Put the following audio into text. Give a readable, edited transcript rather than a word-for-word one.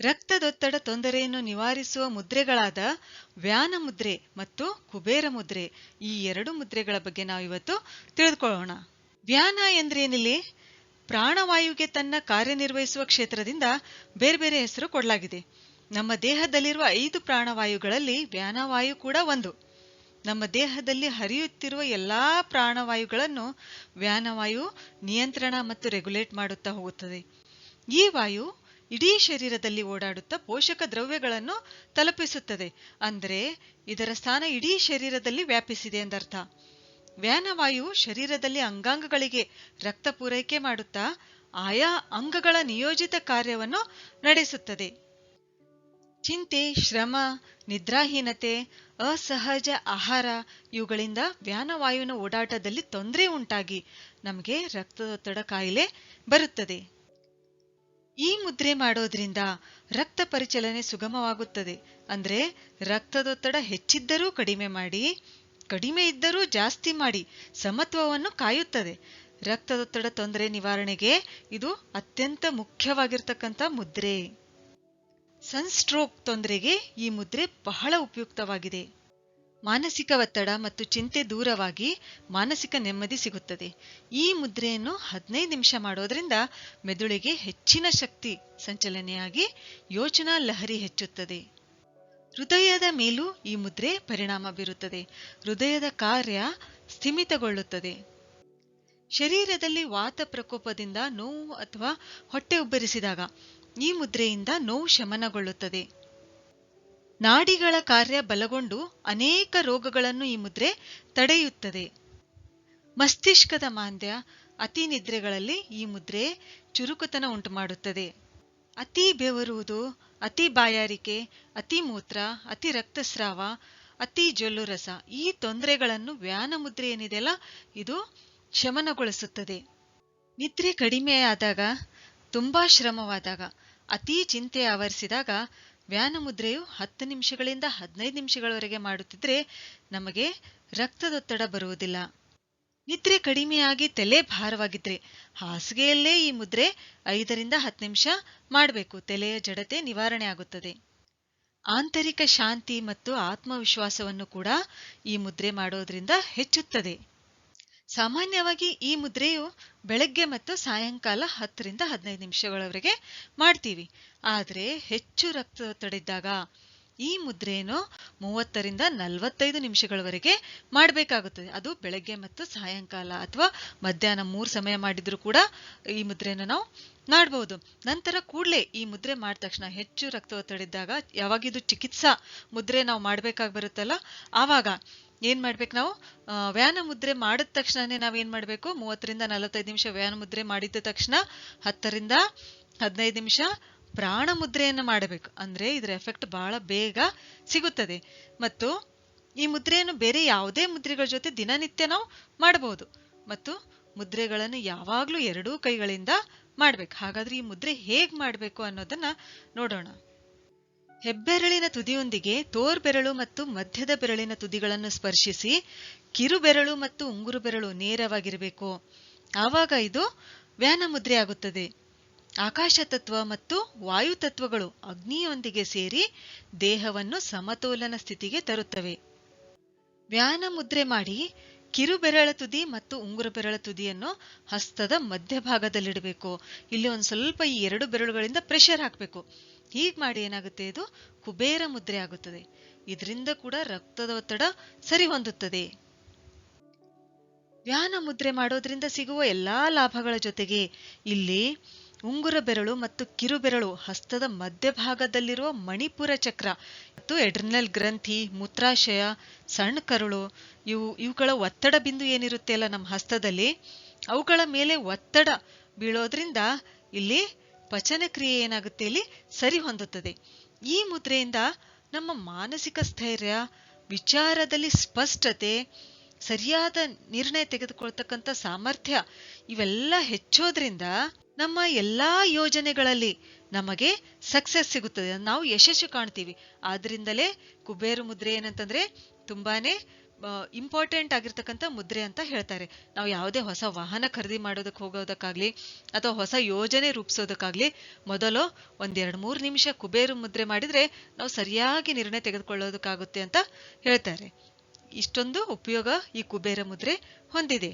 ರಕ್ತದೊತ್ತಡ ತೊಂದರೆಯನ್ನು ನಿವಾರಿಸುವ ಮುದ್ರೆಗಳಾದ ವ್ಯಾನ ಮುದ್ರೆ ಮತ್ತು ಕುಬೇರ ಮುದ್ರೆ, ಈ ಎರಡು ಮುದ್ರೆಗಳ ಬಗ್ಗೆ ನಾವು ಇವತ್ತು ತಿಳಿದುಕೊಳ್ಳೋಣ. ವ್ಯಾನ ಎಂದ್ರೇನಿಲ್ಲಿ? ಪ್ರಾಣವಾಯುಗೆ ತನ್ನ ಕಾರ್ಯನಿರ್ವಹಿಸುವ ಕ್ಷೇತ್ರದಿಂದ ಬೇರೆ ಬೇರೆ ಹೆಸರು ಕೊಡಲಾಗಿದೆ. ನಮ್ಮ ದೇಹದಲ್ಲಿರುವ 5 ಪ್ರಾಣವಾಯುಗಳಲ್ಲಿ ವ್ಯಾನವಾಯು ಕೂಡ ಒಂದು. ನಮ್ಮ ದೇಹದಲ್ಲಿ ಹರಿಯುತ್ತಿರುವ ಎಲ್ಲಾ ಪ್ರಾಣವಾಯುಗಳನ್ನು ವ್ಯಾನವಾಯು ನಿಯಂತ್ರಣ ಮತ್ತು ರೆಗ್ಯುಲೇಟ್ ಮಾಡುತ್ತಾ ಹೋಗುತ್ತದೆ. ಈ ವಾಯು ಇಡೀ ಶರೀರದಲ್ಲಿ ಓಡಾಡುತ್ತಾ ಪೋಷಕ ದ್ರವ್ಯಗಳನ್ನು ತಲುಪಿಸುತ್ತದೆ. ಅಂದರೆ ಇದರ ಸ್ಥಾನ ಇಡೀ ಶರೀರದಲ್ಲಿ ವ್ಯಾಪಿಸಿದೆ ಎಂದರ್ಥ. ವ್ಯಾನವಾಯು ಶರೀರದಲ್ಲಿ ಅಂಗಾಂಗಗಳಿಗೆ ರಕ್ತ ಪೂರೈಕೆ ಮಾಡುತ್ತಾ ಆಯಾ ಅಂಗಗಳ ನಿಯೋಜಿತ ಕಾರ್ಯವನ್ನು ನಡೆಸುತ್ತದೆ. ಚಿಂತೆ, ಶ್ರಮ, ನಿದ್ರಾಹೀನತೆ, ಅಸಹಜ ಆಹಾರ ಇವುಗಳಿಂದ ವ್ಯಾನವಾಯುವಿನ ಓಡಾಟದಲ್ಲಿ ತೊಂದರೆ ಉಂಟಾಗಿ ನಮಗೆ ರಕ್ತದೊತ್ತಡ ಕಾಯಿಲೆ ಬರುತ್ತದೆ. ಈ ಮುದ್ರೆ ಮಾಡೋದ್ರಿಂದ ರಕ್ತ ಪರಿಚಲನೆ ಸುಗಮವಾಗುತ್ತದೆ. ಅಂದ್ರೆ ರಕ್ತದೊತ್ತಡ ಹೆಚ್ಚಿದ್ದರೂ ಕಡಿಮೆ ಮಾಡಿ, ಕಡಿಮೆ ಇದ್ದರೂ ಜಾಸ್ತಿ ಮಾಡಿ ಸಮತ್ವವನ್ನು ಕಾಯುತ್ತದೆ. ರಕ್ತದೊತ್ತಡ ತೊಂದರೆ ನಿವಾರಣೆಗೆ ಇದು ಅತ್ಯಂತ ಮುಖ್ಯವಾಗಿರ್ತಕ್ಕಂಥ ಮುದ್ರೆ. ಸನ್ಸ್ಟ್ರೋಕ್ ತೊಂದರೆಗೆ ಈ ಮುದ್ರೆ ಬಹಳ ಉಪಯುಕ್ತವಾಗಿದೆ. ಮಾನಸಿಕ ಒತ್ತಡ ಮತ್ತು ಚಿಂತೆ ದೂರವಾಗಿ ಮಾನಸಿಕ ನೆಮ್ಮದಿ ಸಿಗುತ್ತದೆ. ಈ ಮುದ್ರೆಯನ್ನು 15 ನಿಮಿಷ ಮಾಡೋದ್ರಿಂದ ಮೆದುಳಿಗೆ ಹೆಚ್ಚಿನ ಶಕ್ತಿ ಸಂಚಲನೆಯಾಗಿ ಯೋಚನಾ ಲಹರಿ ಹೆಚ್ಚುತ್ತದೆ. ಹೃದಯದ ಮೇಲೂ ಈ ಮುದ್ರೆ ಪರಿಣಾಮ ಬೀರುತ್ತದೆ. ಹೃದಯದ ಕಾರ್ಯ ಸ್ಥಿಮಿತಗೊಳ್ಳುತ್ತದೆ. ಶರೀರದಲ್ಲಿ ವಾತ ಪ್ರಕೋಪದಿಂದ ನೋವು ಅಥವಾ ಹೊಟ್ಟೆ ಉಬ್ಬರಿಸಿದಾಗ ಈ ಮುದ್ರೆಯಿಂದ ನೋವು ಶಮನಗೊಳ್ಳುತ್ತದೆ. ನಾಡಿಗಳ ಕಾರ್ಯ ಬಲಗೊಂಡು ಅನೇಕ ರೋಗಗಳನ್ನು ಈ ಮುದ್ರೆ ತಡೆಯುತ್ತದೆ. ಮಸ್ತಿಷ್ಕದ ಮಾಂದ್ಯ, ಅತಿ ನಿದ್ರೆಗಳಲ್ಲಿ ಈ ಮುದ್ರೆ ಚುರುಕುತನ ಉಂಟುಮಾಡುತ್ತದೆ. ಅತಿ ಬೆವರುವುದು, ಅತಿ ಬಾಯಾರಿಕೆ, ಅತಿ ಮೂತ್ರ, ಅತಿ ರಕ್ತಸ್ರಾವ, ಅತಿ ಜೊಲ್ಲುರಸ ಈ ತೊಂದರೆಗಳನ್ನು ವ್ಯಾನ ಮುದ್ರೆ ಏನಿದೆಯಲ್ಲ ಇದು ಶಮನಗೊಳಿಸುತ್ತದೆ. ನಿದ್ರೆ ಕಡಿಮೆಯಾದಾಗ, ತುಂಬಾ ಶ್ರಮವಾದಾಗ, ಅತಿ ಚಿಂತೆ ಆವರಿಸಿದಾಗ ವ್ಯಾನ ಮುದ್ರೆಯು 10 ನಿಮಿಷಗಳಿಂದ 15 ನಿಮಿಷಗಳವರೆಗೆ ಮಾಡುತ್ತಿದ್ರೆ ನಮಗೆ ರಕ್ತದೊತ್ತಡ ಬರುವುದಿಲ್ಲ. ನಿದ್ರೆ ಕಡಿಮೆಯಾಗಿ ತಲೆ ಭಾರವಾಗಿದ್ರೆ ಹಾಸಿಗೆಯಲ್ಲೇ ಈ ಮುದ್ರೆ 5 ರಿಂದ 10 ನಿಮಿಷ ಮಾಡಬೇಕು. ತಲೆಯ ಜಡತೆ ನಿವಾರಣೆ ಆಗುತ್ತದೆ. ಆಂತರಿಕ ಶಾಂತಿ ಮತ್ತು ಆತ್ಮವಿಶ್ವಾಸವನ್ನು ಕೂಡ ಈ ಮುದ್ರೆ ಮಾಡೋದ್ರಿಂದ ಹೆಚ್ಚುತ್ತದೆ. ಸಾಮಾನ್ಯವಾಗಿ ಈ ಮುದ್ರೆಯು ಬೆಳಗ್ಗೆ ಮತ್ತು ಸಾಯಂಕಾಲ 10 ರಿಂದ 15 ನಿಮಿಷಗಳವರೆಗೆ ಮಾಡ್ತೀವಿ. ಆದರೆ ಹೆಚ್ಚು ರಕ್ತದೊತ್ತಡ ಇದ್ದಾಗ ಈ ಮುದ್ರೆಯನ್ನು 30 ರಿಂದ 45 ನಿಮಿಷಗಳವರೆಗೆ ಮಾಡಬೇಕಾಗುತ್ತದೆ. ಅದು ಬೆಳಗ್ಗೆ ಮತ್ತು ಸಾಯಂಕಾಲ ಅಥವಾ ಮಧ್ಯಾಹ್ನ 3 ಸಮಯ ಮಾಡಿದ್ರೂ ಕೂಡ ಈ ಮುದ್ರೆಯನ್ನು ನಾವು ಮಾಡಬಹುದು. ನಂತರ ಕೂಡಲೇ ಈ ಮುದ್ರೆ ಮಾಡಿದ ತಕ್ಷಣ ಹೆಚ್ಚು ರಕ್ತದೊತ್ತಡ ಇದ್ದಾಗ, ಯಾವಾಗಿದು ಚಿಕಿತ್ಸಾ ಮುದ್ರೆ ನಾವು ಮಾಡಬೇಕಾಗಿ ಬರುತ್ತಲ್ಲ, ಆವಾಗ ಏನ್ ಮಾಡ್ಬೇಕು ನಾವು? ವ್ಯಾನ ಮುದ್ರೆ ಮಾಡಿದ ತಕ್ಷಣನೇ ನಾವೇನ್ ಮಾಡ್ಬೇಕು? 30 ರಿಂದ 45 ನಿಮಿಷ ವ್ಯಾನ ಮುದ್ರೆ ಮಾಡಿದ ತಕ್ಷಣ 10 ರಿಂದ 15 ನಿಮಿಷ ಪ್ರಾಣ ಮುದ್ರೆಯನ್ನು ಮಾಡಬೇಕು. ಅಂದ್ರೆ ಇದರ ಎಫೆಕ್ಟ್ ಬಹಳ ಬೇಗ ಸಿಗುತ್ತದೆ. ಮತ್ತು ಈ ಮುದ್ರೆಯನ್ನು ಬೇರೆ ಯಾವುದೇ ಮುದ್ರೆಗಳ ಜೊತೆ ದಿನನಿತ್ಯ ನಾವು ಮಾಡಬಹುದು. ಮತ್ತು ಮುದ್ರೆಗಳನ್ನು ಯಾವಾಗ್ಲೂ 2 ಕೈಗಳಿಂದ ಮಾಡ್ಬೇಕು. ಹಾಗಾದ್ರೆ ಈ ಮುದ್ರೆ ಹೇಗ್ ಮಾಡ್ಬೇಕು ಅನ್ನೋದನ್ನ ನೋಡೋಣ. ಹೆಬ್ಬೆರಳಿನ ತುದಿಯೊಂದಿಗೆ ತೋರ್ಬೆರಳು ಮತ್ತು ಮಧ್ಯದ ಬೆರಳಿನ ತುದಿಗಳನ್ನು ಸ್ಪರ್ಶಿಸಿ ಕಿರು ಬೆರಳು ಮತ್ತು ಉಂಗುರು ಬೆರಳು ನೇರವಾಗಿರಬೇಕು. ಆವಾಗ ಇದು ವ್ಯಾನ ಮುದ್ರೆ ಆಗುತ್ತದೆ. ಆಕಾಶ ತತ್ವ ಮತ್ತು ವಾಯು ತತ್ವಗಳು ಅಗ್ನಿಯೊಂದಿಗೆ ಸೇರಿ ದೇಹವನ್ನು ಸಮತೋಲನ ಸ್ಥಿತಿಗೆ ತರುತ್ತವೆ. ವ್ಯಾನ ಮುದ್ರೆ ಮಾಡಿ ಕಿರು ಬೆರಳ ತುದಿ ಮತ್ತು ಉಂಗುರ ಬೆರಳ ತುದಿಯನ್ನು ಹಸ್ತದ ಮಧ್ಯಭಾಗದಲ್ಲಿಡಬೇಕು. ಇಲ್ಲಿ ಒಂದು ಸ್ವಲ್ಪ ಈ 2 ಬೆರಳುಗಳಿಂದ ಪ್ರೆಷರ್ ಹಾಕಬೇಕು. ಹೀಗೆ ಮಾಡಿ ಏನಾಗುತ್ತೆ? ಇದು ಕುಬೇರ ಮುದ್ರೆ ಆಗುತ್ತದೆ. ಇದರಿಂದ ಕೂಡ ರಕ್ತದ ಒತ್ತಡ ಸರಿ ಹೊಂದುತ್ತದೆ. ವ್ಯಾನ ಮುದ್ರೆ ಮಾಡೋದ್ರಿಂದ ಸಿಗುವ ಎಲ್ಲಾ ಲಾಭಗಳ ಜೊತೆಗೆ ಇಲ್ಲಿ ಉಂಗುರ ಬೆರಳು ಮತ್ತು ಕಿರು ಬೆರಳು ಹಸ್ತದ ಮಧ್ಯಭಾಗದಲ್ಲಿರುವ ಮಣಿಪುರ ಚಕ್ರ ಮತ್ತು ಎಡ್ರಿನಲ್ ಗ್ರಂಥಿ, ಮೂತ್ರಾಶಯ, ಸಣ್ಣ ಕರುಳು ಇವುಗಳ ಒತ್ತಡ ಬಿಂದು ಏನಿರುತ್ತೆ ಅಲ್ಲ ನಮ್ಮ ಹಸ್ತದಲ್ಲಿ, ಅವುಗಳ ಮೇಲೆ ಒತ್ತಡ ಬೀಳೋದ್ರಿಂದ ಇಲ್ಲಿ ಪಚನ ಕ್ರಿಯೆ ಏನಾಗುತ್ತೆ? ಇಲ್ಲಿ ಸರಿ ಹೊಂದುತ್ತದೆ. ಈ ಮುದ್ರೆಯಿಂದ ನಮ್ಮ ಮಾನಸಿಕ ಸ್ಥೈರ್ಯ, ವಿಚಾರದಲ್ಲಿ ಸ್ಪಷ್ಟತೆ, ಸರಿಯಾದ ನಿರ್ಣಯ ತೆಗೆದುಕೊಳ್ತಕ್ಕಂಥ ಸಾಮರ್ಥ್ಯ ಇವೆಲ್ಲ ಹೆಚ್ಚೋದ್ರಿಂದ ನಮ್ಮ ಎಲ್ಲಾ ಯೋಜನೆಗಳಲ್ಲಿ ನಮಗೆ ಸಕ್ಸಸ್ ಸಿಗುತ್ತದೆ. ನಾವು ಯಶಸ್ಸು ಕಾಣ್ತೀವಿ. ಆದ್ರಿಂದಲೇ ಕುಬೇರ ಮುದ್ರೆ ಏನಂತಂದ್ರೆ ತುಂಬಾನೇ ಇಂಪಾರ್ಟೆಂಟ್ ಆಗಿರ್ತಕ್ಕಂಥ ಮುದ್ರೆ ಅಂತ ಹೇಳ್ತಾರೆ. ನಾವು ಯಾವುದೇ ಹೊಸ ವಾಹನ ಖರೀದಿ ಮಾಡೋದಕ್ಕೆ ಹೋಗೋದಕ್ಕಾಗ್ಲಿ ಅಥವಾ ಹೊಸ ಯೋಜನೆ ರೂಪಿಸೋದಕ್ಕಾಗ್ಲಿ ಮೊದಲು 1-2-3 ನಿಮಿಷ ಕುಬೇರ ಮುದ್ರೆ ಮಾಡಿದ್ರೆ ನಾವು ಸರಿಯಾಗಿ ನಿರ್ಣಯ ತೆಗೆದುಕೊಳ್ಳೋದಕ್ಕಾಗುತ್ತೆ ಅಂತ ಹೇಳ್ತಾರೆ. ಇಷ್ಟೊಂದು ಉಪಯೋಗ ಈ ಕುಬೇರ ಮುದ್ರೆ ಹೊಂದಿದೆ.